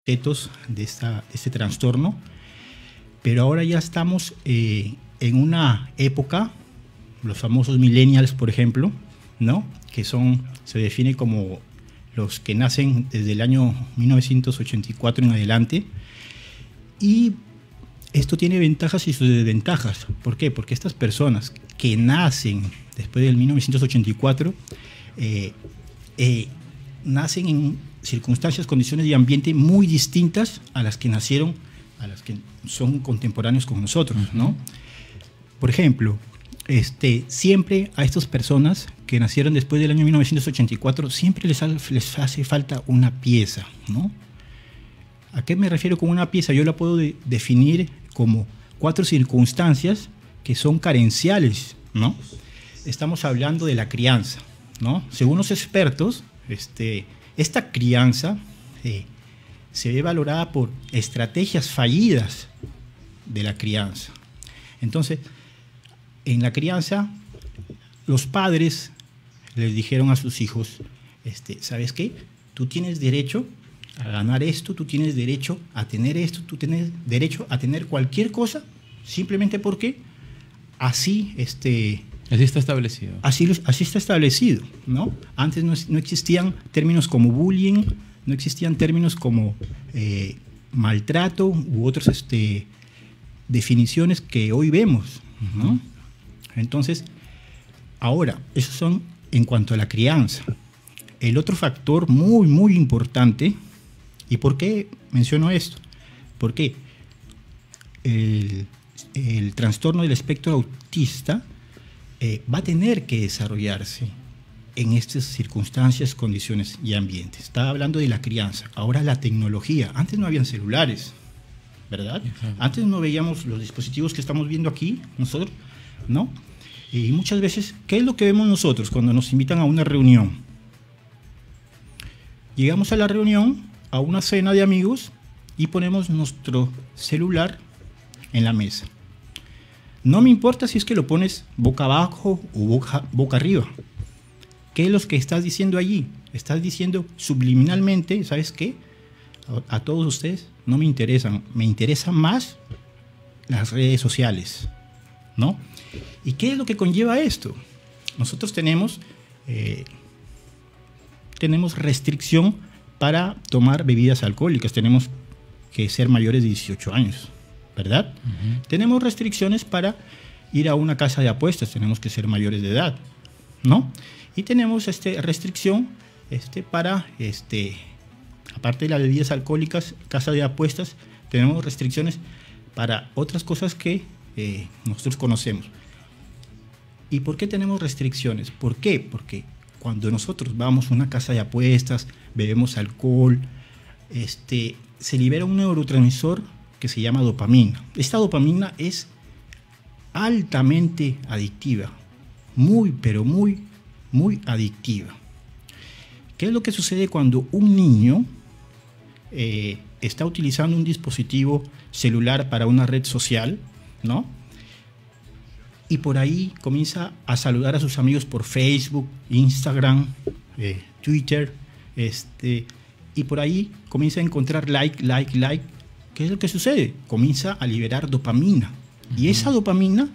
de este trastorno, pero ahora ya estamos en una época, los famosos millennials, por ejemplo, ¿no? Que se define como los que nacen desde el año 1984 en adelante, y esto tiene ventajas y sus desventajas. ¿Por qué? Porque estas personas que nacen después del 1984 nacen en circunstancias, condiciones y ambiente muy distintas a las que nacieron, a las que son contemporáneos con nosotros, ¿no? Por ejemplo, siempre a estas personas que nacieron después del año 1984, siempre les hace falta una pieza, ¿no? ¿A qué me refiero con una pieza? Yo la puedo definir como 4 circunstancias que son carenciales, ¿no? Estamos hablando de la crianza, ¿no? Según los expertos, esta crianza se ve valorada por estrategias fallidas de la crianza. Entonces, en la crianza, los padres les dijeron a sus hijos, ¿sabes qué? Tú tienes derecho a ganar esto, tú tienes derecho a tener esto, tú tienes derecho a tener cualquier cosa, simplemente porque así así está establecido. Así está establecido, ¿no? Antes no existían términos como bullying, no existían términos como maltrato u otras definiciones que hoy vemos, ¿no? Entonces, ahora, esos son en cuanto a la crianza. El otro factor muy, muy importante, ¿y por qué menciono esto? Porque el trastorno del espectro autista va a tener que desarrollarse en estas circunstancias, condiciones y ambientes. Estaba hablando de la crianza. Ahora la tecnología. Antes no habían celulares, ¿verdad? Antes no veíamos los dispositivos que estamos viendo aquí, nosotros, ¿no? Y muchas veces, ¿qué es lo que vemos nosotros cuando nos invitan a una reunión? Llegamos a la reunión, a una cena de amigos, y ponemos nuestro celular en la mesa. No me importa si es que lo pones boca abajo o boca arriba. ¿Qué es lo que estás diciendo allí? Estás diciendo subliminalmente, ¿sabes qué? A todos ustedes no me interesan. Me interesan más las redes sociales, ¿no? ¿Y qué es lo que conlleva esto? Nosotros tenemos restricción para tomar bebidas alcohólicas. Tenemos que ser mayores de 18 años. ¿Verdad? Tenemos restricciones para ir a una casa de apuestas, tenemos que ser mayores de edad, ¿no? Y tenemos restricción para, aparte de las bebidas alcohólicas, casa de apuestas, tenemos restricciones para otras cosas que nosotros conocemos. ¿Y por qué tenemos restricciones? ¿Por qué? Porque cuando nosotros vamos a una casa de apuestas, bebemos alcohol, se libera un neurotransmisor que se llama dopamina. Esta dopamina es altamente adictiva, muy, pero muy, muy adictiva. ¿Qué es lo que sucede cuando un niño está utilizando un dispositivo celular para una red social, ¿no? Y por ahí comienza a saludar a sus amigos por Facebook, Instagram, Twitter, y por ahí comienza a encontrar like. ¿Qué es lo que sucede? Comienza a liberar dopamina. Y esa dopamina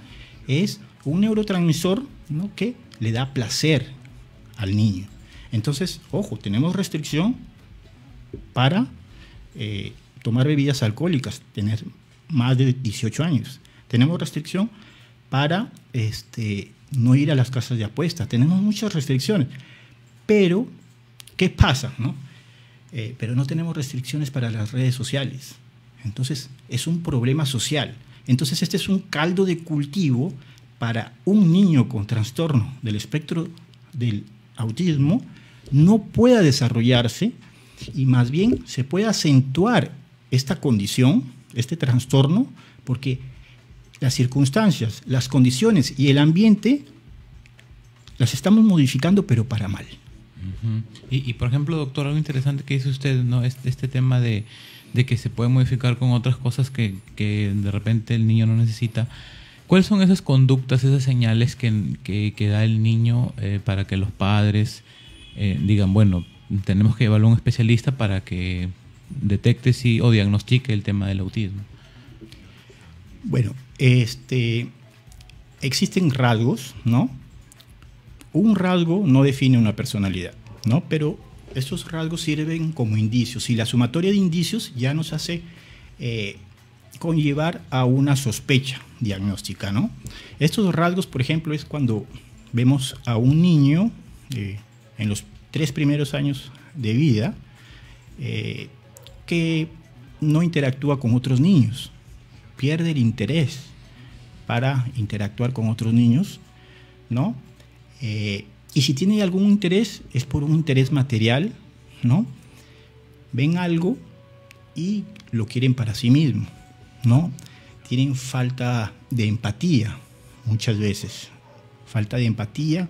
es un neurotransmisor, ¿no?, que le da placer al niño. Entonces, ojo, tenemos restricción para tomar bebidas alcohólicas, tener más de 18 años. Tenemos restricción para no ir a las casas de apuestas. Tenemos muchas restricciones. Pero, ¿qué pasa, no? Pero no tenemos restricciones para las redes sociales. Entonces, es un problema social. Entonces, este es un caldo de cultivo para un niño con trastorno del espectro del autismo, no pueda desarrollarse y más bien se puede acentuar esta condición, este trastorno, porque las circunstancias, las condiciones y el ambiente las estamos modificando, pero para mal. Y por ejemplo, doctor, algo interesante que dice usted, ¿no? Este tema de que se puede modificar con otras cosas que de repente el niño no necesita. ¿Cuáles son esas conductas, esas señales que da el niño para que los padres digan, bueno, tenemos que llevarlo a un especialista para que detecte o diagnostique el tema del autismo? Bueno, existen rasgos, ¿no? Un rasgo no define una personalidad, ¿no? Pero estos rasgos sirven como indicios y la sumatoria de indicios ya nos hace conllevar a una sospecha diagnóstica, ¿no? Estos rasgos, por ejemplo, es cuando vemos a un niño en los 3 primeros años de vida que no interactúa con otros niños, pierde el interés para interactuar con otros niños, ¿no? Y si tiene algún interés, es por un interés material, ¿no? Ven algo y lo quieren para sí mismo, ¿no? Tienen falta de empatía, muchas veces. Falta de empatía.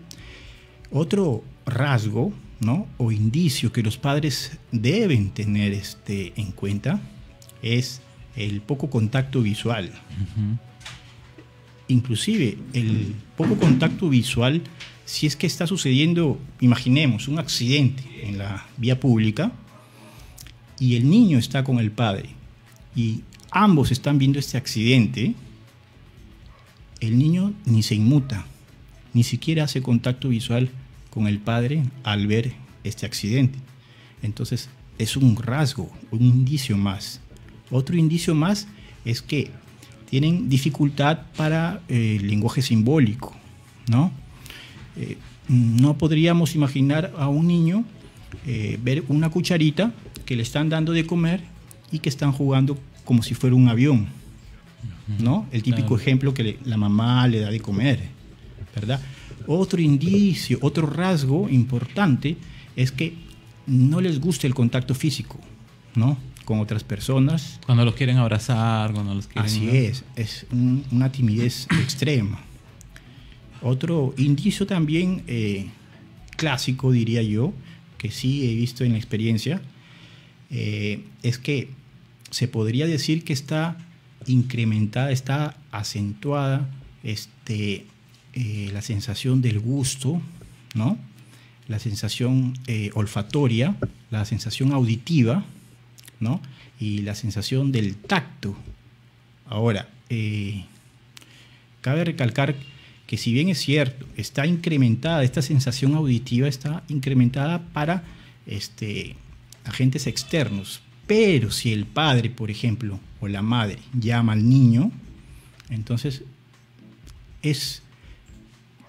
Otro rasgo, ¿no? O indicio que los padres deben tener en cuenta es el poco contacto visual. Uh-huh. Inclusive el poco contacto visual, si es que está sucediendo, imaginemos, un accidente en la vía pública y el niño está con el padre y ambos están viendo este accidente, el niño ni se inmuta, ni siquiera hace contacto visual con el padre al ver este accidente. Entonces es un rasgo, un indicio más. Otro indicio más es que tienen dificultad para el lenguaje simbólico, ¿no? No podríamos imaginar a un niño ver una cucharita que le están dando de comer y que están jugando como si fuera un avión, ¿no? El típico ejemplo que la mamá le da de comer, ¿verdad? Otro indicio, otro rasgo importante es que no les gusta el contacto físico, ¿no? Con otras personas. Cuando los quieren abrazar, cuando los quieren... Así es una timidez extrema. Otro indicio también clásico, diría yo, que sí he visto en la experiencia, es que se podría decir que está incrementada, está acentuada la sensación del gusto, ¿no? La sensación olfatoria, la sensación auditiva, ¿no? Y la sensación del tacto. Ahora, cabe recalcar que si bien es cierto, está incrementada, esta sensación auditiva está incrementada para agentes externos, pero si el padre, por ejemplo, o la madre llama al niño, entonces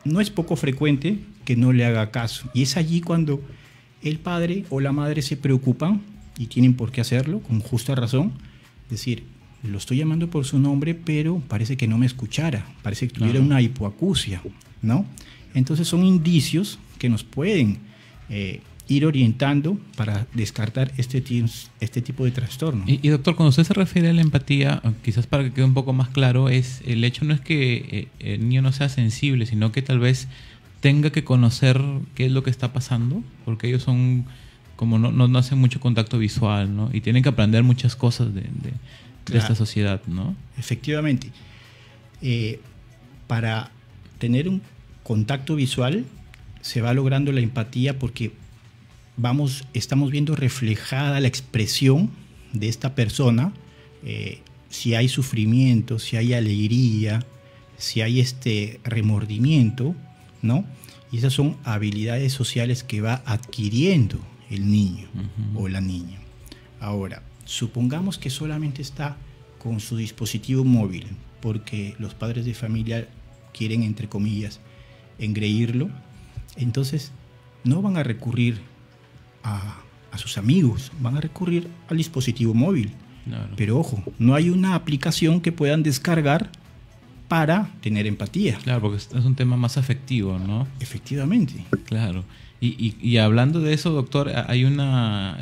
no es poco frecuente que no le haga caso. Y es allí cuando el padre o la madre se preocupan, y tienen por qué hacerlo, con justa razón, decir, lo estoy llamando por su nombre, pero parece que no me escuchara, parece que tuviera una hipoacusia, ¿no? Entonces son indicios que nos pueden ir orientando para descartar este tipo de trastorno. Y doctor, cuando usted se refiere a la empatía, quizás para que quede un poco más claro, es el hecho no es que el niño no sea sensible, sino que tal vez tenga que conocer qué es lo que está pasando, porque ellos son como no hacen mucho contacto visual, ¿no? Y tienen que aprender muchas cosas de esta sociedad, ¿no? Efectivamente. Para tener un contacto visual se va logrando la empatía porque estamos viendo reflejada la expresión de esta persona, si hay sufrimiento, si hay alegría, si hay remordimiento, ¿no? Y esas son habilidades sociales que va adquiriendo el niño o la niña. Ahora, supongamos que solamente está con su dispositivo móvil porque los padres de familia quieren, entre comillas, engreírlo, entonces no van a recurrir a sus amigos, van a recurrir al dispositivo móvil. Claro. Pero ojo, no hay una aplicación que puedan descargar para tener empatía. Claro, porque es un tema más afectivo, ¿no? Efectivamente. Claro. Y hablando de eso, doctor, hay una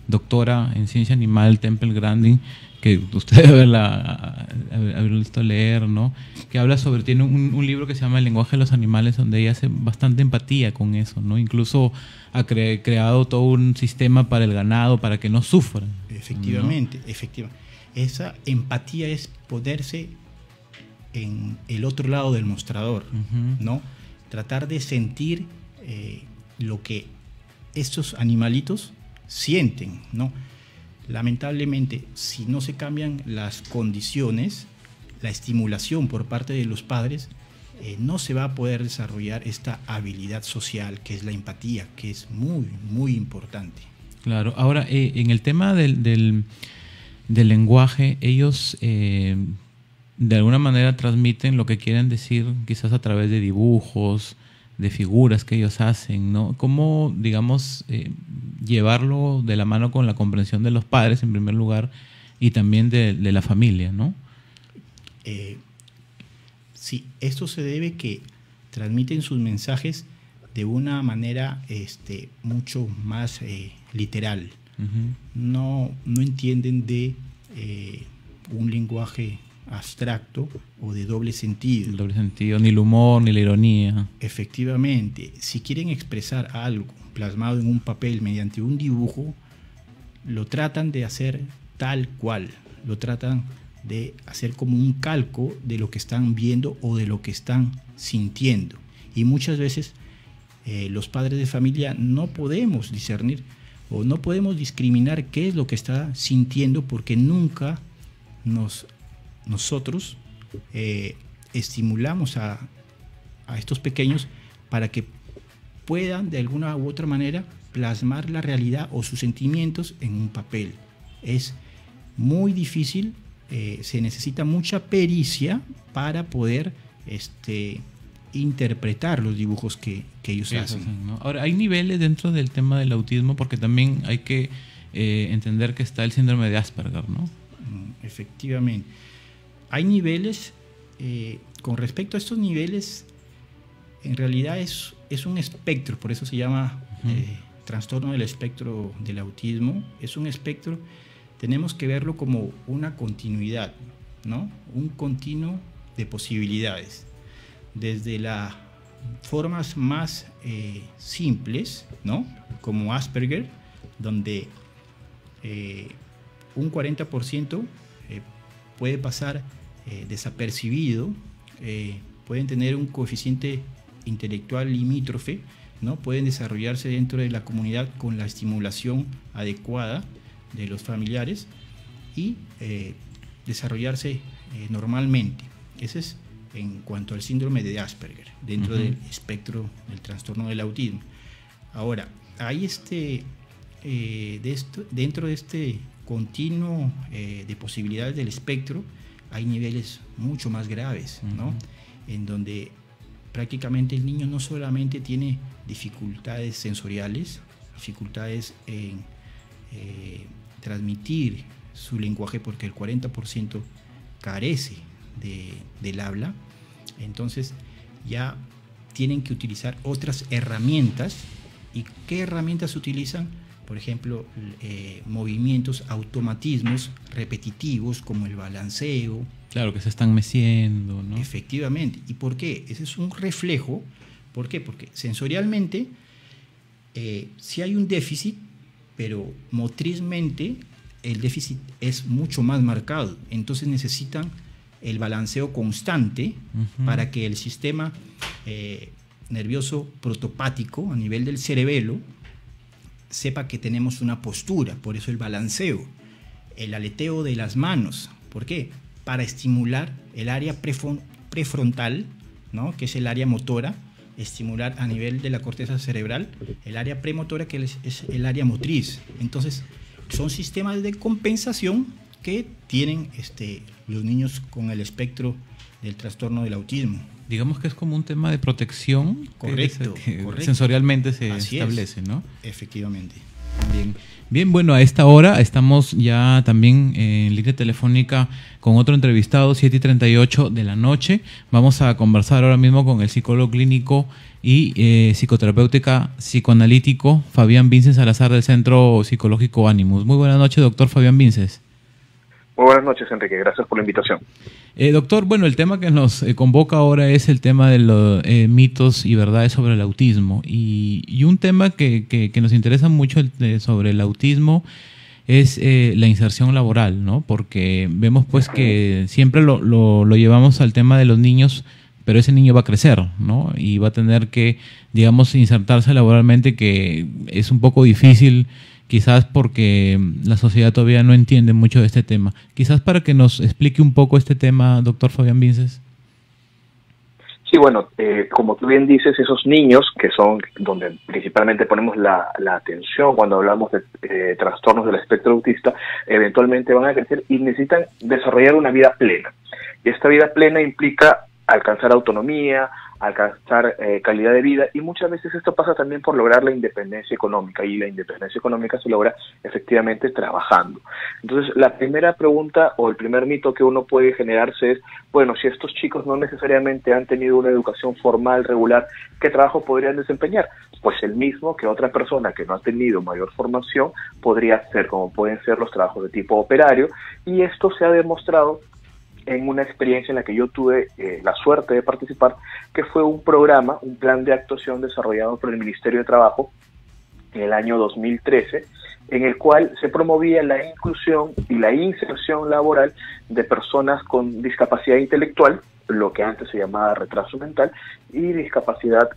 doctora en ciencia animal, Temple Grandin, que usted debe haber visto leer, ¿no? Que habla tiene un libro que se llama El lenguaje de los animales, donde ella hace bastante empatía con eso, ¿no? Incluso ha creado todo un sistema para el ganado, para que no sufran. Efectivamente, ¿no? Efectivamente. Esa empatía es ponerse en el otro lado del mostrador, ¿no? Tratar de sentir lo que estos animalitos sienten, ¿no? Lamentablemente, si no se cambian las condiciones, la estimulación por parte de los padres, no se va a poder desarrollar esta habilidad social que es la empatía, que es muy, muy importante. Claro. Ahora, en el tema del lenguaje, ellos de alguna manera transmiten lo que quieren decir, quizás a través de dibujos, de figuras que ellos hacen, ¿no? ¿Cómo, digamos, llevarlo de la mano con la comprensión de los padres, en primer lugar, y también de la familia, ¿no? Sí, esto se debe que transmiten sus mensajes de una manera mucho más literal. No entienden de un lenguaje abstracto o de doble sentido. El doble sentido, ni el humor, ni la ironía. Efectivamente, si quieren expresar algo plasmado en un papel mediante un dibujo, lo tratan de hacer tal cual, lo tratan de hacer como un calco de lo que están viendo o de lo que están sintiendo. Y muchas veces los padres de familia no podemos discernir o no podemos discriminar qué es lo que está sintiendo, porque nunca nosotros estimulamos a estos pequeños para que puedan de alguna u otra manera plasmar la realidad o sus sentimientos en un papel. Es muy difícil, se necesita mucha pericia para poder interpretar los dibujos que ellos hacen, ¿no? Ahora, hay niveles dentro del tema del autismo, porque también hay que entender que está el síndrome de Asperger, ¿no? Efectivamente. Hay niveles, con respecto a estos niveles, en realidad es un espectro, por eso se llama trastorno del espectro del autismo. Es un espectro, tenemos que verlo como una continuidad, ¿no? Un continuo de posibilidades. Desde las formas más simples, ¿no? Como Asperger, donde un 40% puede pasar desapercibido, pueden tener un coeficiente intelectual limítrofe, ¿no? Pueden desarrollarse dentro de la comunidad con la estimulación adecuada de los familiares y desarrollarse normalmente. Ese es en cuanto al síndrome de Asperger, dentro del espectro del trastorno del autismo. Ahora, hay dentro de este continuo de posibilidades del espectro, hay niveles mucho más graves, ¿no? En donde prácticamente el niño no solamente tiene dificultades sensoriales, dificultades en transmitir su lenguaje, porque el 40% carece del habla. Entonces ya tienen que utilizar otras herramientas. ¿Y qué herramientas utilizan? Por ejemplo, movimientos, automatismos repetitivos como el balanceo. Claro, que se están meciendo, ¿no? Efectivamente. ¿Y por qué? Ese es un reflejo. ¿Por qué? Porque sensorialmente sí hay un déficit, pero motrizmente el déficit es mucho más marcado. Entonces necesitan el balanceo constante para que el sistema nervioso protopático a nivel del cerebelo sepa que tenemos una postura. Por eso el balanceo, el aleteo de las manos. ¿Por qué? Para estimular el área prefrontal, ¿no? Que es el área motora, estimular a nivel de la corteza cerebral el área premotora, que es el área motriz. Entonces son sistemas de compensación que tienen los niños con el espectro del trastorno del autismo. Digamos que es como un tema de protección. Correcto. Sensorialmente se establece, ¿no? Efectivamente. Bien, bueno, a esta hora estamos ya también en línea telefónica con otro entrevistado, 7:38 de la noche. Vamos a conversar ahora mismo con el psicólogo clínico y psicoterapéutica psicoanalítico Fabián Vinces Salazar del Centro Psicológico Animus. Muy buenas noches, doctor Fabián Vinces. Muy buenas noches, Enrique. Gracias por la invitación. Doctor, bueno, el tema que nos convoca ahora es el tema de los mitos y verdades sobre el autismo. Y un tema que nos interesa mucho sobre el autismo es la inserción laboral, ¿no? Porque vemos pues que siempre lo llevamos al tema de los niños, pero ese niño va a crecer, ¿no? Y va a tener que, digamos, insertarse laboralmente, que es un poco difícil quizás porque la sociedad todavía no entiende mucho de este tema. Quizás para que nos explique un poco este tema, doctor Fabián Vinces. Sí, bueno, como tú bien dices, esos niños que son donde principalmente ponemos la atención cuando hablamos de trastornos del espectro autista, eventualmente van a crecer y necesitan desarrollar una vida plena. Y esta vida plena implica alcanzar autonomía, alcanzar calidad de vida, y muchas veces esto pasa también por lograr la independencia económica, y la independencia económica se logra efectivamente trabajando. Entonces, la primera pregunta o el primer mito que uno puede generarse es, bueno, si estos chicos no necesariamente han tenido una educación formal, regular, ¿qué trabajo podrían desempeñar? Pues el mismo que otra persona que no ha tenido mayor formación podría hacer, como pueden ser los trabajos de tipo operario, y esto se ha demostrado en una experiencia en la que yo tuve la suerte de participar, que fue un programa, un plan de actuación desarrollado por el Ministerio de Trabajo en el año 2013, en el cual se promovía la inclusión y la inserción laboral de personas con discapacidad intelectual, lo que antes se llamaba retraso mental, y discapacidad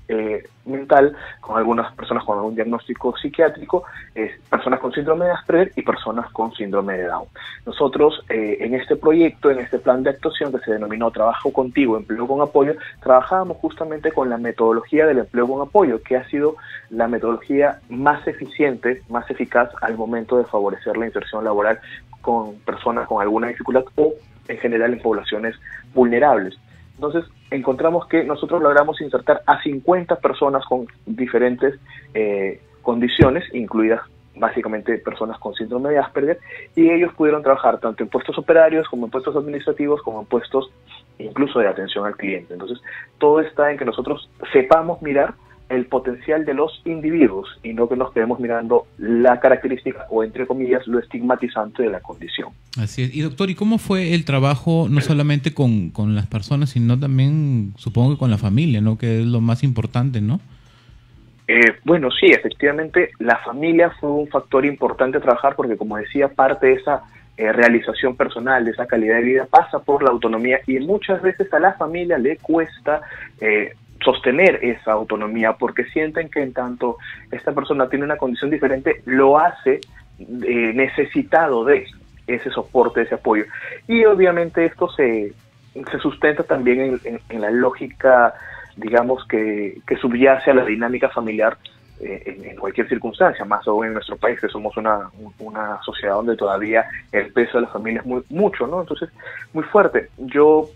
mental, con algunas personas con algún diagnóstico psiquiátrico, personas con síndrome de Asperger y personas con síndrome de Down. Nosotros en este proyecto, en este plan de actuación que se denominó Trabajo Contigo, Empleo con Apoyo, trabajábamos justamente con la metodología del empleo con apoyo, que ha sido la metodología más eficiente, más eficaz al momento de favorecer la inserción laboral con personas con alguna dificultad o en general en poblaciones vulnerables. Entonces, encontramos que nosotros logramos insertar a 50 personas con diferentes condiciones, incluidas básicamente personas con síndrome de Asperger, y ellos pudieron trabajar tanto en puestos operarios como en puestos administrativos, como en puestos incluso de atención al cliente. Entonces, todo está en que nosotros sepamos mirar el potencial de los individuos y no que nos quedemos mirando la característica o, entre comillas, lo estigmatizante de la condición. Así es. Y doctor, ¿y cómo fue el trabajo no solamente con las personas, sino también, supongo que con la familia, ¿no? Que es lo más importante, ¿no? Bueno, sí, efectivamente, la familia fue un factor importante a trabajar porque, como decía, parte de esa realización personal, de esa calidad de vida, pasa por la autonomía, y muchas veces a la familia le cuesta sostener esa autonomía porque sienten que en tanto esta persona tiene una condición diferente, lo hace necesitado de ese soporte, ese apoyo. Y obviamente esto se sustenta también en la lógica, digamos, que subyace a la dinámica familiar en cualquier circunstancia, más aún en nuestro país, que somos una sociedad donde todavía el peso de la familia es mucho, ¿no? Entonces, muy fuerte. Yo,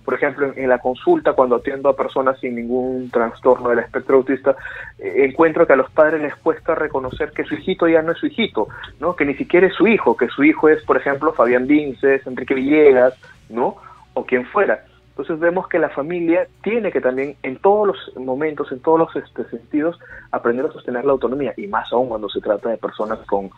por ejemplo, en la consulta, cuando atiendo a personas sin ningún trastorno del espectro autista, encuentro que a los padres les cuesta reconocer que su hijito ya no es su hijito, ¿no? Que ni siquiera es su hijo, que su hijo es, por ejemplo, Fabián Vinces, Enrique Villegas, ¿no? O quien fuera. Entonces vemos que la familia tiene que también en todos los momentos, en todos los sentidos, aprender a sostener la autonomía, y más aún cuando se trata de personas con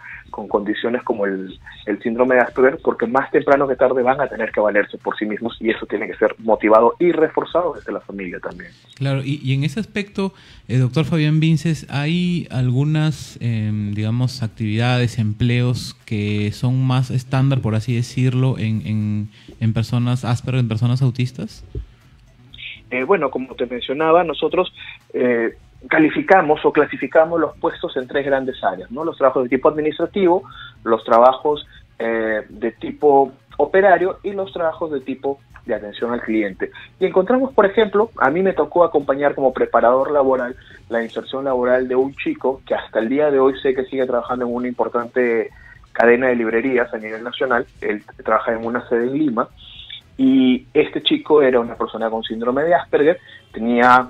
condiciones como el síndrome de Asperger, porque más temprano que tarde van a tener que valerse por sí mismos, y eso tiene que ser motivado y reforzado desde la familia también. Claro, y en ese aspecto, doctor Fabián Vinces, ¿hay algunas, digamos, actividades, empleos que son más estándar, por así decirlo, en personas Asperger, en personas autistas? Bueno, como te mencionaba, nosotros calificamos o clasificamos los puestos en tres grandes áreas, ¿no? Los trabajos de tipo administrativo, los trabajos de tipo operario y los trabajos de tipo de atención al cliente. Y encontramos, por ejemplo, a mí me tocó acompañar como preparador laboral la inserción laboral de un chico que hasta el día de hoy sé que sigue trabajando en una importante cadena de librerías a nivel nacional. Él trabaja en una sede en Lima. Y este chico era una persona con síndrome de Asperger, tenía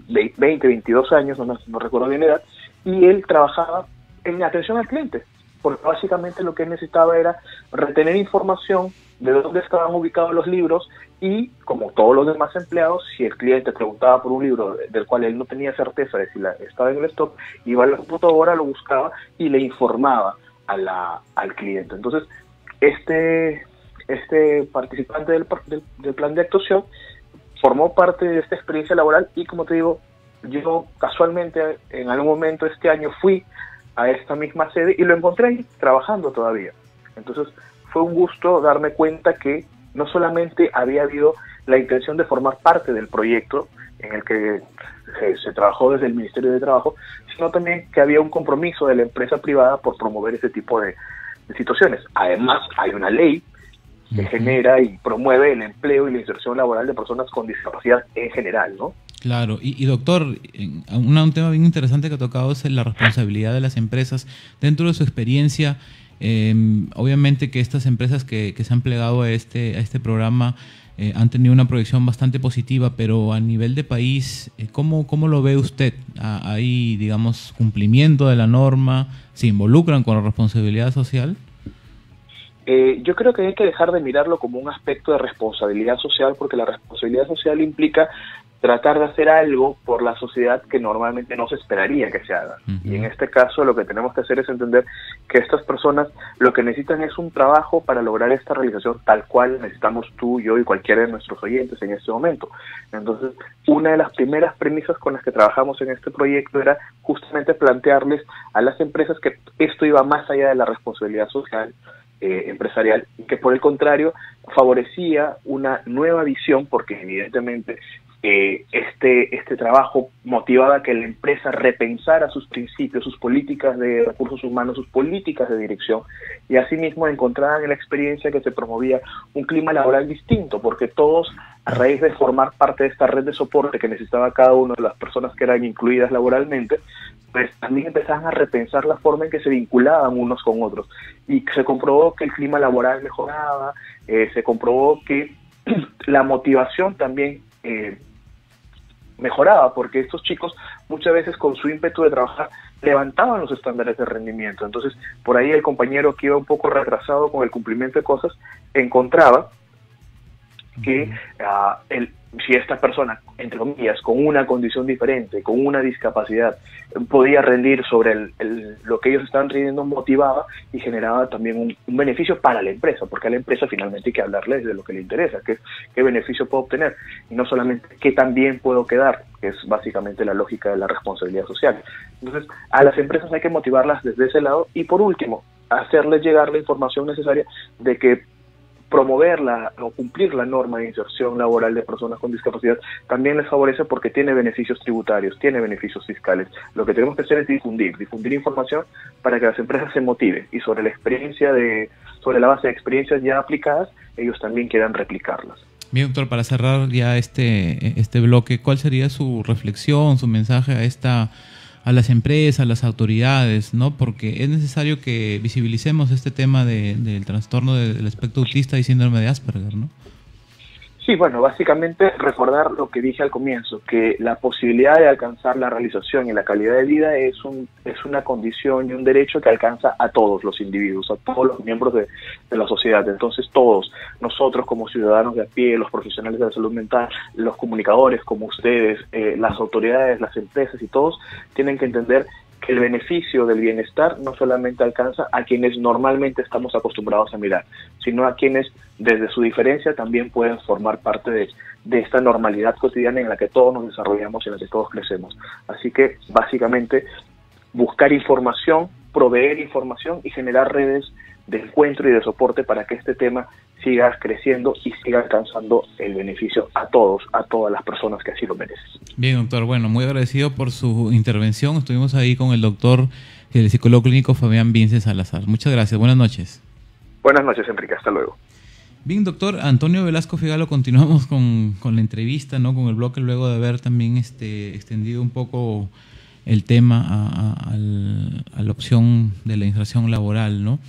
20, 22 años, no recuerdo bien la edad, y él trabajaba en atención al cliente, porque básicamente lo que él necesitaba era retener información de dónde estaban ubicados los libros, y como todos los demás empleados, si el cliente preguntaba por un libro del cual él no tenía certeza de si estaba en el stock, iba a la computadora, lo buscaba y le informaba al cliente. Entonces, este participante del plan de actuación formó parte de esta experiencia laboral, y como te digo, yo casualmente en algún momento este año fui a esta misma sede y lo encontré ahí trabajando todavía. Entonces fue un gusto darme cuenta que no solamente había habido la intención de formar parte del proyecto en el que se trabajó desde el Ministerio de Trabajo, sino también que había un compromiso de la empresa privada por promover ese tipo de situaciones. Además, hay una ley que genera y promueve el empleo y la inserción laboral de personas con discapacidad en general, ¿no? Claro, y doctor, un tema bien interesante que ha tocado es la responsabilidad de las empresas dentro de su experiencia. Obviamente que estas empresas que se han plegado a este programa han tenido una proyección bastante positiva, pero a nivel de país, ¿cómo lo ve usted? ¿Hay, digamos, cumplimiento de la norma? ¿Se involucran con la responsabilidad social? Yo creo que hay que dejar de mirarlo como un aspecto de responsabilidad social, porque la responsabilidad social implica tratar de hacer algo por la sociedad que normalmente no se esperaría que se haga. Y en este caso lo que tenemos que hacer es entender que estas personas lo que necesitan es un trabajo para lograr esta realización tal cual necesitamos tú, yo y cualquiera de nuestros oyentes en este momento. Entonces, una de las primeras premisas con las que trabajamos en este proyecto era justamente plantearles a las empresas que esto iba más allá de la responsabilidad social empresarial, y que por el contrario favorecía una nueva visión, porque evidentemente este trabajo motivaba a que la empresa repensara sus principios, sus políticas de recursos humanos, sus políticas de dirección, y asimismo encontraban en la experiencia que se promovía un clima laboral distinto, porque todos, a raíz de formar parte de esta red de soporte que necesitaba cada una de las personas que eran incluidas laboralmente, pues también empezaban a repensar la forma en que se vinculaban unos con otros, y se comprobó que el clima laboral mejoraba, se comprobó que la motivación también mejoraba, porque estos chicos muchas veces con su ímpetu de trabajar levantaban los estándares de rendimiento. Entonces, por ahí el compañero que iba un poco retrasado con el cumplimiento de cosas, encontraba que si esta persona, entre comillas, con una condición diferente, con una discapacidad, podía rendir sobre lo que ellos estaban rindiendo, motivaba y generaba también un beneficio para la empresa, porque a la empresa finalmente hay que hablarles de lo que le interesa, qué beneficio puedo obtener, y no solamente qué tan bien puedo quedar, que es básicamente la lógica de la responsabilidad social. Entonces, a las empresas hay que motivarlas desde ese lado, y por último, hacerles llegar la información necesaria de que promoverla o cumplir la norma de inserción laboral de personas con discapacidad también les favorece, porque tiene beneficios tributarios, tiene beneficios fiscales. Lo que tenemos que hacer es difundir información para que las empresas se motiven, y sobre la base de experiencias ya aplicadas, ellos también quieran replicarlas. Bien, doctor, para cerrar ya este bloque, ¿cuál sería su reflexión, su mensaje a las empresas, a las autoridades, ¿no? Porque es necesario que visibilicemos este tema del trastorno del espectro autista y síndrome de Asperger, ¿no? Sí, bueno, básicamente recordar lo que dije al comienzo, que la posibilidad de alcanzar la realización y la calidad de vida es una condición y un derecho que alcanza a todos los individuos, a todos los miembros de la sociedad. Entonces todos, nosotros como ciudadanos de a pie, los profesionales de la salud mental, los comunicadores como ustedes, las autoridades, las empresas y todos, tienen que entender que el beneficio del bienestar no solamente alcanza a quienes normalmente estamos acostumbrados a mirar, sino a quienes desde su diferencia también pueden formar parte de esta normalidad cotidiana en la que todos nos desarrollamos y en la que todos crecemos. Así que básicamente buscar información, proveer información y generar redes de encuentro y de soporte para que este tema siga creciendo y siga alcanzando el beneficio a todos, a todas las personas que así lo merecen. Bien, doctor, bueno, muy agradecido por su intervención. Estuvimos ahí con el doctor, el psicólogo clínico Fabián Vince Salazar. Muchas gracias, buenas noches. Buenas noches, Enrique, hasta luego. Bien, doctor Antonio Velasco Figalo, continuamos con la entrevista, ¿no? Con el bloque, luego de haber también extendido un poco el tema a la opción de la inserción laboral, ¿no?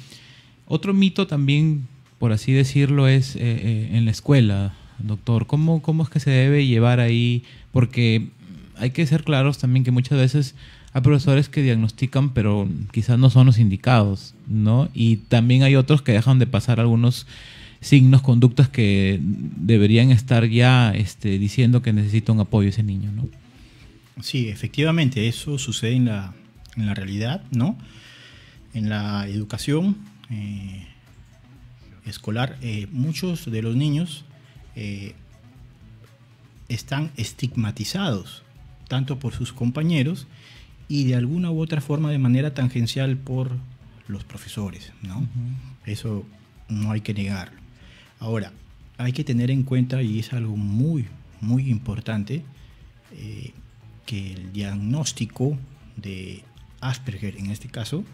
Otro mito también, por así decirlo, es en la escuela, doctor. ¿Cómo es que se debe llevar ahí? Porque hay que ser claros también que muchas veces hay profesores que diagnostican, pero quizás no son los indicados, ¿no? Y también hay otros que dejan de pasar algunos signos, conductas que deberían estar ya diciendo que necesita un apoyo ese niño, ¿no? Sí, efectivamente, eso sucede en la realidad, ¿no? En la educación escolar, muchos de los niños están estigmatizados tanto por sus compañeros y de alguna u otra forma de manera tangencial por los profesores, ¿no? Uh-huh. Eso no hay que negarlo. Ahora, hay que tener en cuenta, y es algo muy, muy importante, que el diagnóstico de Asperger, en este caso,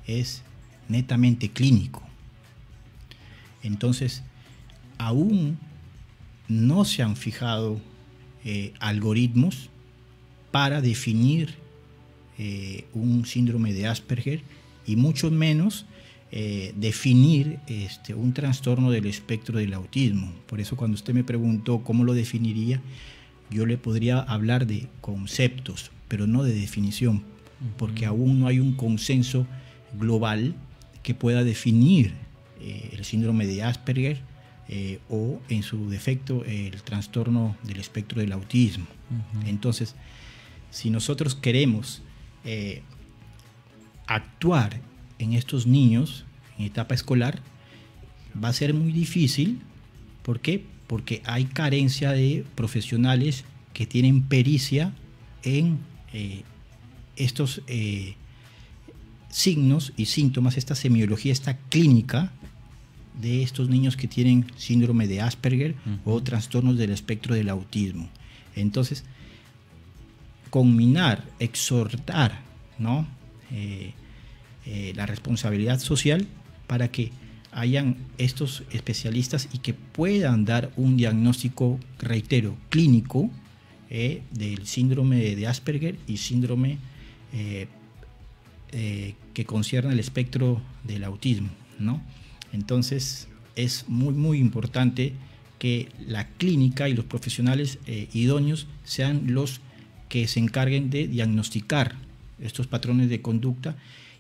es netamente clínico. Entonces, aún no se han fijado algoritmos para definir un síndrome de Asperger y mucho menos definir un trastorno del espectro del autismo. Por eso cuando usted me preguntó cómo lo definiría, yo le podría hablar de conceptos, pero no de definición, porque aún no hay un consenso global que pueda definir el síndrome de Asperger o en su defecto el trastorno del espectro del autismo. Entonces, si nosotros queremos actuar en estos niños en etapa escolar, va a ser muy difícil. ¿Por qué? Porque hay carencia de profesionales que tienen pericia en estos signos y síntomas, esta semiología, esta clínica de estos niños que tienen síndrome de Asperger o trastornos del espectro del autismo. Entonces, combinar, exhortar, ¿no? La responsabilidad social para que hayan estos especialistas y que puedan dar un diagnóstico, reitero, clínico del síndrome de Asperger y síndrome que concierne al espectro del autismo, ¿no? Entonces es muy muy importante que la clínica y los profesionales idóneos sean los que se encarguen de diagnosticar estos patrones de conducta,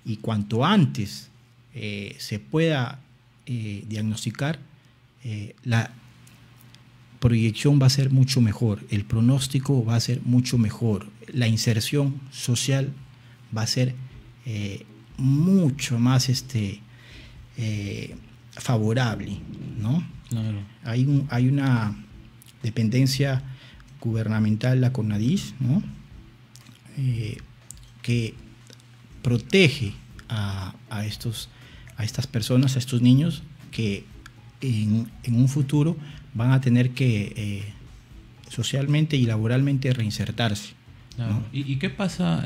y cuanto antes se pueda diagnosticar, la proyección va a ser mucho mejor, el pronóstico va a ser mucho mejor, la inserción social va a ser mucho más favorable, ¿no? Claro. Hay una dependencia gubernamental, la CONADIS, ¿no? Que protege a estas personas, a estos niños que en un futuro van a tener que socialmente y laboralmente reinsertarse. Claro. ¿No? ¿Y qué pasa,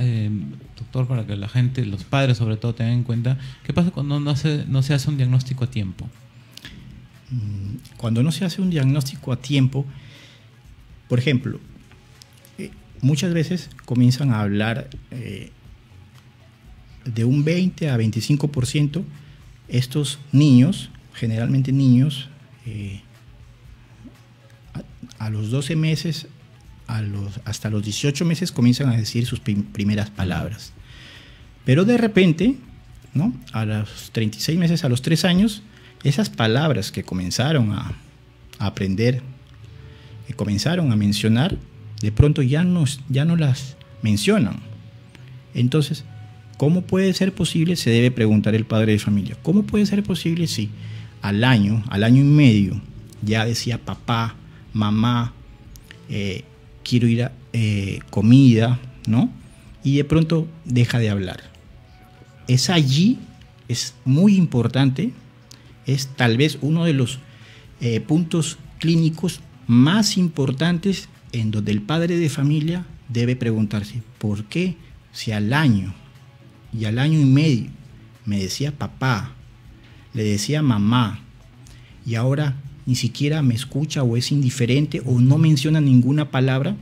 doctor, para que la gente, los padres sobre todo, tengan en cuenta, qué pasa cuando no se hace un diagnóstico a tiempo? Cuando no se hace un diagnóstico a tiempo, por ejemplo, muchas veces comienzan a hablar de un 20 a 25%, estos niños, generalmente niños, a los 12 meses, hasta los 18 meses comienzan a decir sus primeras palabras. Pero de repente, ¿no? A los 36 meses, a los 3 años, esas palabras que comenzaron a aprender, que comenzaron a mencionar, de pronto ya no las mencionan. Entonces, ¿cómo puede ser posible? Se debe preguntar el padre de familia. ¿Cómo puede ser posible si al año y medio ya decía papá, mamá, quiero ir a comida, ¿no? Y de pronto deja de hablar? Es allí, es muy importante, es tal vez uno de los puntos clínicos más importantes en donde el padre de familia debe preguntarse, ¿por qué si al año y medio me decía papá, le decía mamá, y ahora ni siquiera me escucha o es indiferente o no menciona ninguna palabra?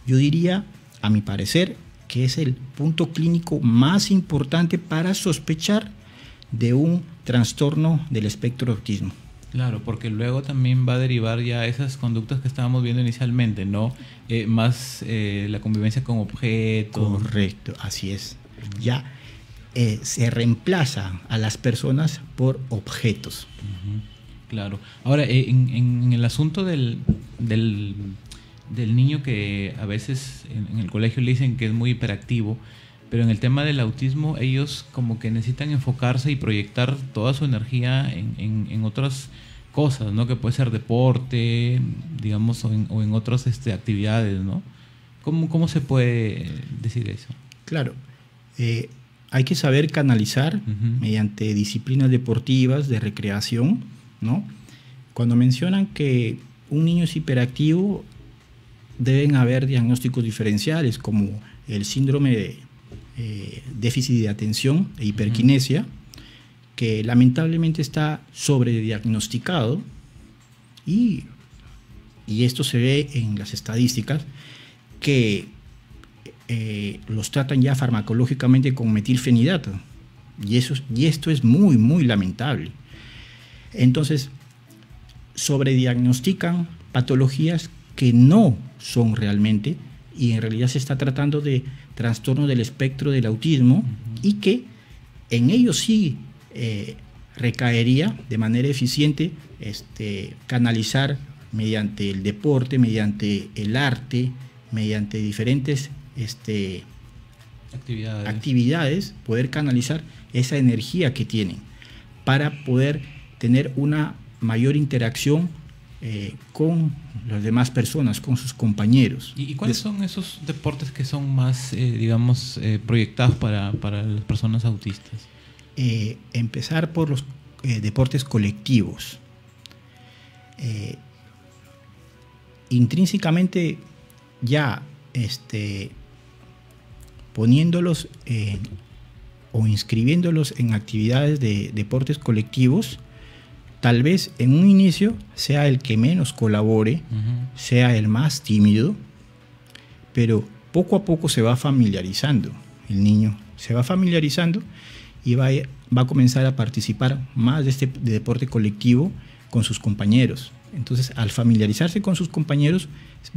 Yo diría, a mi parecer, que es el punto clínico más importante para sospechar de un trastorno del espectro de autismo. Claro, porque luego también va a derivar ya esas conductas que estábamos viendo inicialmente, ¿no? Más la convivencia con objetos. Correcto, así es. Ya se reemplaza a las personas por objetos. Claro. Ahora, en el asunto del niño que a veces en el colegio le dicen que es muy hiperactivo, pero en el tema del autismo ellos como que necesitan enfocarse y proyectar toda su energía en otras cosas, ¿no? Que puede ser deporte, digamos, o en otras actividades, ¿no? ¿Cómo se puede decir eso? Claro. Hay que saber canalizar mediante disciplinas deportivas de recreación, ¿no? Cuando mencionan que un niño es hiperactivo, deben haber diagnósticos diferenciales como el síndrome de déficit de atención e hiperquinesia, que lamentablemente está sobrediagnosticado y esto se ve en las estadísticas que los tratan ya farmacológicamente con metilfenidato y esto es muy, muy lamentable. Entonces, sobrediagnostican patologías que no son realmente, y en realidad se está tratando de trastorno del espectro del autismo, y que en ellos sí recaería de manera eficiente canalizar mediante el deporte, mediante el arte, mediante diferentes actividades, poder canalizar esa energía que tienen para poder tener una mayor interacción con las demás personas, con sus compañeros. ¿Y cuáles son esos deportes que son más, digamos, proyectados para las personas autistas? Empezar por los deportes colectivos. Intrínsecamente ya poniéndolos o inscribiéndolos en actividades de deportes colectivos, tal vez en un inicio sea el que menos colabore, sea el más tímido, pero poco a poco se va familiarizando. El niño se va familiarizando y va a comenzar a participar más de deporte colectivo con sus compañeros. Entonces, al familiarizarse con sus compañeros,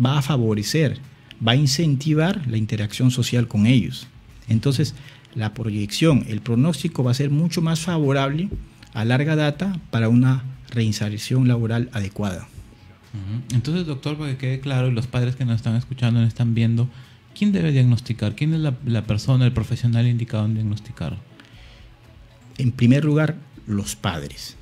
va a favorecer, va a incentivar la interacción social con ellos. Entonces, la proyección, el pronóstico va a ser mucho más favorable a larga data para una reinserción laboral adecuada. Entonces, doctor, para que quede claro, y los padres que nos están escuchando, nos están viendo, ¿quién debe diagnosticar? ¿Quién es la persona, el profesional indicado en diagnosticar? En primer lugar, los padres.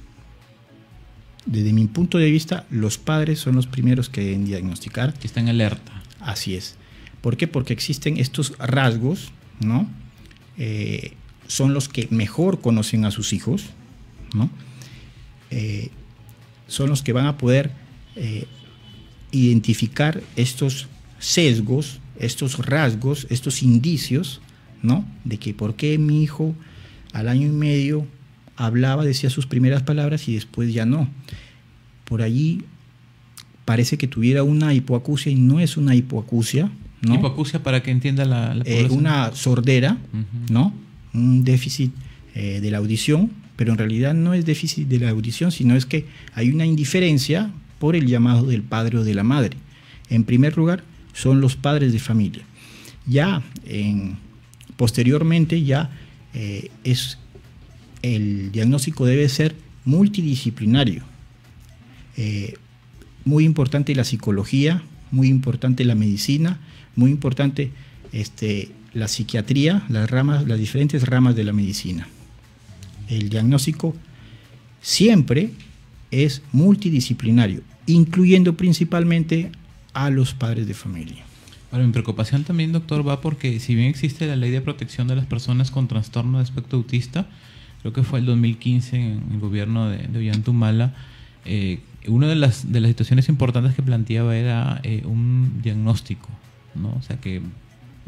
Desde mi punto de vista, los padres son los primeros que deben diagnosticar. Que están alerta. Así es. ¿Por qué? Porque existen estos rasgos, ¿no? Son los que mejor conocen a sus hijos, ¿no? Son los que van a poder identificar estos sesgos, estos rasgos, estos indicios, ¿no? De que por qué mi hijo al año y medio hablaba, decía sus primeras palabras y después ya no. Por allí parece que tuviera una hipoacusia y no es una hipoacusia, ¿no? Hipoacusia, para que entienda la población. Una sordera, ¿no? Un déficit de la audición, pero en realidad no es déficit de la audición, sino es que hay una indiferencia por el llamado del padre o de la madre. En primer lugar, son los padres de familia. Ya posteriormente ya el diagnóstico debe ser multidisciplinario. Muy importante la psicología, muy importante la medicina, muy importante la psiquiatría, las diferentes ramas de la medicina. El diagnóstico siempre es multidisciplinario, incluyendo principalmente a los padres de familia. Bueno, mi preocupación también, doctor, va porque si bien existe la Ley de Protección de las Personas con Trastorno de Espectro Autista, creo que fue el 2015 en el gobierno de Ollanta Humala, una de las situaciones importantes que planteaba era un diagnóstico, ¿no? O sea, que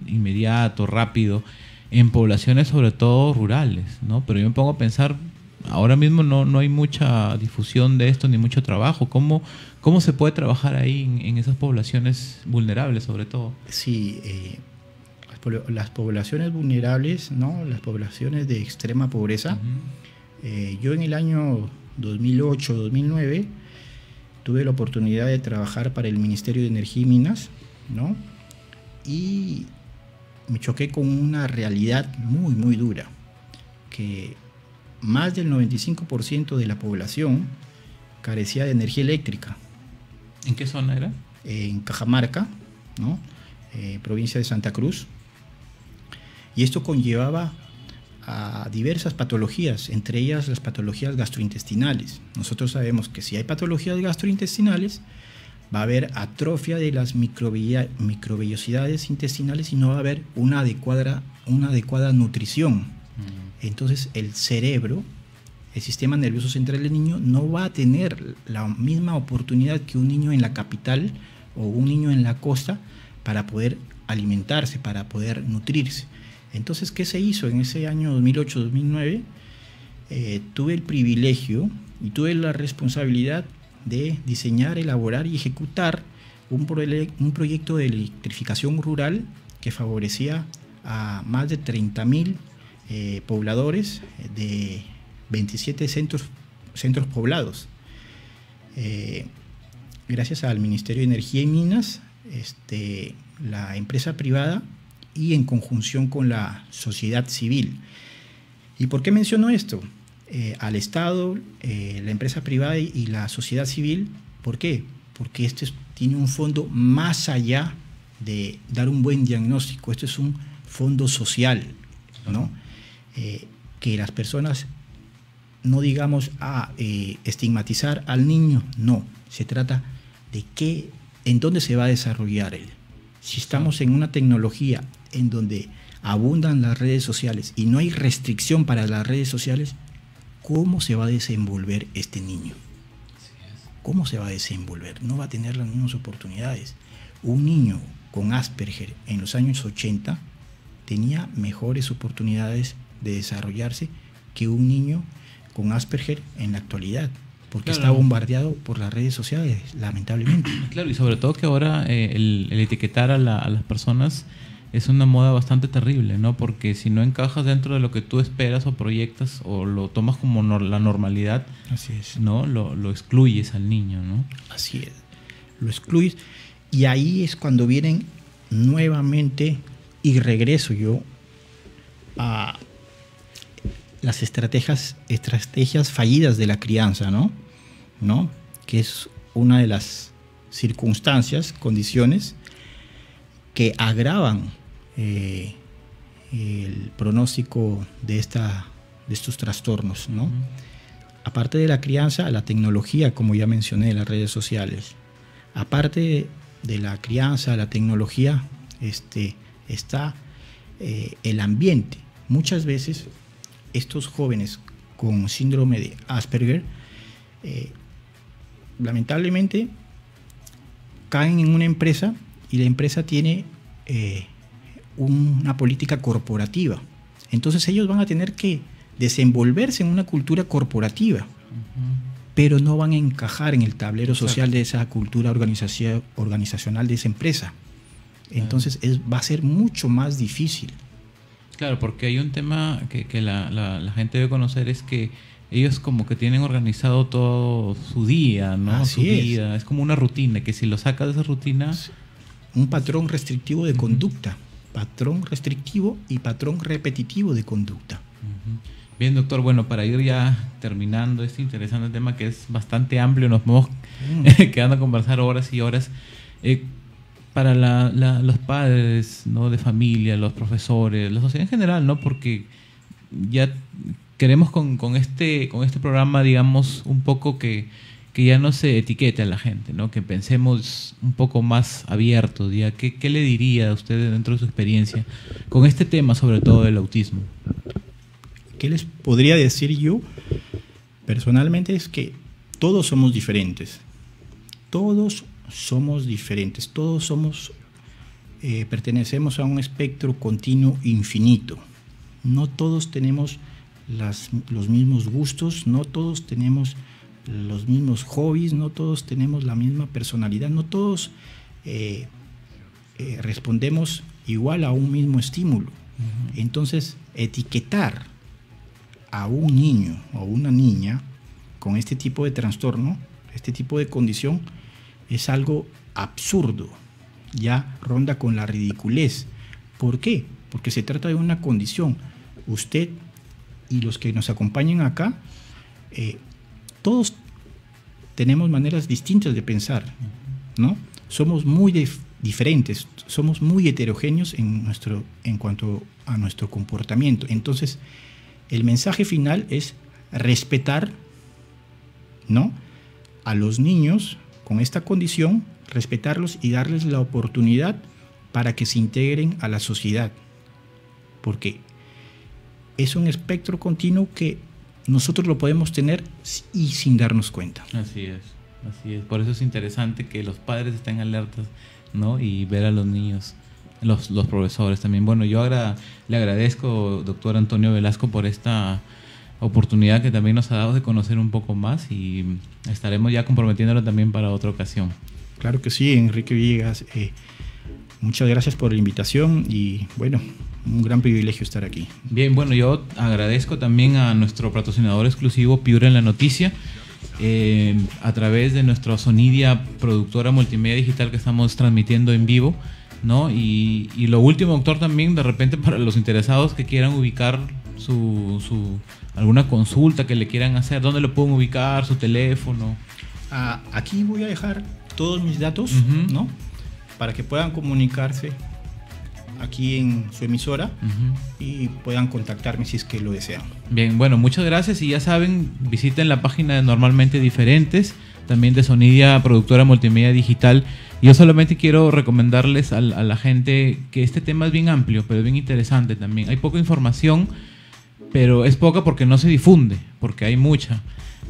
inmediato, rápido, en poblaciones sobre todo rurales, ¿no? Pero yo me pongo a pensar, ahora mismo no hay mucha difusión de esto ni mucho trabajo. ¿Cómo se puede trabajar ahí en esas poblaciones vulnerables, sobre todo? Sí, las poblaciones vulnerables, ¿no? Las poblaciones de extrema pobreza. Yo en el año 2008-2009 tuve la oportunidad de trabajar para el Ministerio de Energía y Minas, ¿no? Y me choqué con una realidad muy, muy dura, que más del 95% de la población carecía de energía eléctrica. ¿En qué zona era? En Cajamarca, ¿no? Provincia de Santa Cruz. Y esto conllevaba a diversas patologías, entre ellas las patologías gastrointestinales. Nosotros sabemos que si hay patologías gastrointestinales, va a haber atrofia de las microvellosidades intestinales y no va a haber una adecuada nutrición. Entonces el cerebro, el sistema nervioso central del niño no va a tener la misma oportunidad que un niño en la capital o un niño en la costa para poder alimentarse, para poder nutrirse. Entonces, ¿qué se hizo en ese año 2008-2009? Tuve el privilegio y tuve la responsabilidad de diseñar, elaborar y ejecutar un proyecto de electrificación rural que favorecía a más de 30.000 pobladores de 27 centros poblados. Gracias al Ministerio de Energía y Minas, la empresa privada y en conjunción con la sociedad civil. ¿Y por qué menciono esto? Al Estado, la empresa privada y la sociedad civil, ¿por qué? Porque tiene un fondo más allá de dar un buen diagnóstico. Esto es un fondo social, ¿no? Que las personas no digamos estigmatizar al niño, no. Se trata de en dónde se va a desarrollar él. Si estamos en una tecnología en donde abundan las redes sociales y no hay restricción para las redes sociales, ¿cómo se va a desenvolver este niño? ¿Cómo se va a desenvolver? No va a tener las mismas oportunidades. Un niño con Asperger en los años 80 tenía mejores oportunidades de desarrollarse que un niño con Asperger en la actualidad, porque está bombardeado por las redes sociales, lamentablemente. Claro, y sobre todo que ahora el etiquetar a las personas es una moda bastante terrible, ¿no? Porque si no encajas dentro de lo que tú esperas o proyectas o lo tomas como la normalidad, así es, ¿no? Lo excluyes al niño, ¿no? Así es, lo excluyes, y ahí es cuando vienen nuevamente, y regreso yo a las estrategias fallidas de la crianza, ¿no? Que es una de las circunstancias, condiciones que agravan el pronóstico de estos trastornos, ¿no? Aparte de la crianza, la tecnología, como ya mencioné, las redes sociales. Aparte de la crianza, la tecnología, está el ambiente. Muchas veces estos jóvenes con síndrome de Asperger lamentablemente caen en una empresa y la empresa tiene una política corporativa. Entonces ellos van a tener que desenvolverse en una cultura corporativa, pero no van a encajar en el tablero social de esa cultura organizacional de esa empresa. Entonces va a ser mucho más difícil. Claro, porque hay un tema que la gente debe conocer, es que ellos como que tienen organizado todo su día, ¿no? Así su vida. Es como una rutina, que si lo sacas de esa rutina... Un patrón restrictivo de conducta. Patrón restrictivo y patrón repetitivo de conducta. Bien, doctor, bueno, para ir ya terminando este interesante tema que es bastante amplio, nos vamos quedando a conversar horas y horas. Para los padres, ¿no?, de familia, los profesores, la sociedad en general, ¿no? Porque ya queremos con este programa, digamos, un poco que ya no se etiquete a la gente, ¿no? Que pensemos un poco más abiertos. ¿Ya? ¿Qué le diría a usted dentro de su experiencia con este tema, sobre todo del autismo? ¿Qué les podría decir yo? Personalmente es que todos somos diferentes. Todos somos diferentes. Todos pertenecemos a un espectro continuo infinito. No todos tenemos los mismos gustos, no todos tenemos los mismos hobbies, no todos tenemos la misma personalidad, no todos respondemos igual a un mismo estímulo. Entonces, etiquetar a un niño o una niña con este tipo de trastorno, este tipo de condición, es algo absurdo, ya ronda con la ridiculez. ¿Por qué? Porque se trata de una condición. Usted y los que nos acompañan acá, todos tenemos maneras distintas de pensar, ¿no? Somos muy diferentes, somos muy heterogéneos en cuanto a nuestro comportamiento. Entonces, el mensaje final es respetar, ¿no?, a los niños con esta condición, respetarlos y darles la oportunidad para que se integren a la sociedad, porque es un espectro continuo que nosotros lo podemos tener y sin darnos cuenta. Así es. Así es, por eso es interesante que los padres estén alertas, ¿no? Y ver a los niños, los profesores también. Bueno, yo le agradezco, doctor Antonio Velasco, por esta oportunidad que también nos ha dado de conocer un poco más, y estaremos ya comprometiéndolo también para otra ocasión. Claro que sí, Enrique Villegas. Muchas gracias por la invitación y bueno, un gran privilegio estar aquí. Bien, bueno, yo agradezco también a nuestro patrocinador exclusivo, Piura en la Noticia, a través de nuestra Sonidia, productora multimedia digital que estamos transmitiendo en vivo, ¿no? Y lo último, doctor, también de repente para los interesados que quieran ubicar alguna consulta que le quieran hacer, ¿dónde lo pueden ubicar? Su teléfono. Aquí voy a dejar todos mis datos, ¿no? Para que puedan comunicarse aquí en su emisora y puedan contactarme si es que lo desean. Bien, bueno, muchas gracias, y ya saben, visiten la página de Normalmente Diferentes, también de Sonidia, productora multimedia digital. Yo solamente quiero recomendarles a la gente que este tema es bien amplio, pero es bien interesante también. Hay poca información, pero es poca porque no se difunde, porque hay mucha,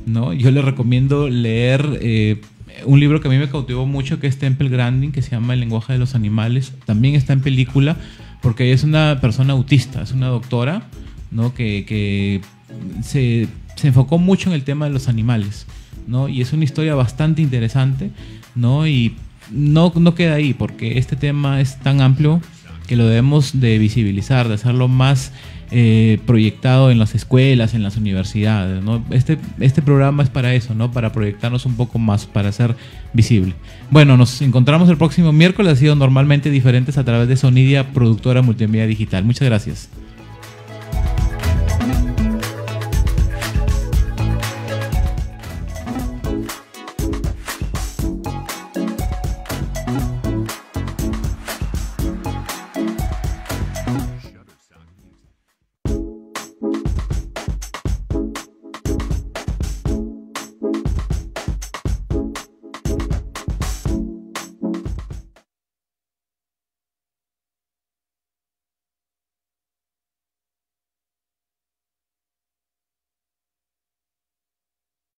¿no? Yo les recomiendo leer un libro que a mí me cautivó mucho, que es Temple Grandin, que se llama El lenguaje de los animales. También está en película, porque ella es una persona autista, es una doctora, ¿no? que se enfocó mucho en el tema de los animales, ¿no? Y es una historia bastante interesante, ¿no? Y no queda ahí, porque este tema es tan amplio que lo debemos de visibilizar, de hacerlo más proyectado en las escuelas, en las universidades, ¿no? Este programa es para eso, ¿no? Para proyectarnos un poco más, para ser visible. Bueno, nos encontramos el próximo miércoles. Ha sido Normalmente Diferentes a través de Sonidia, productora multimedia digital. Muchas gracias.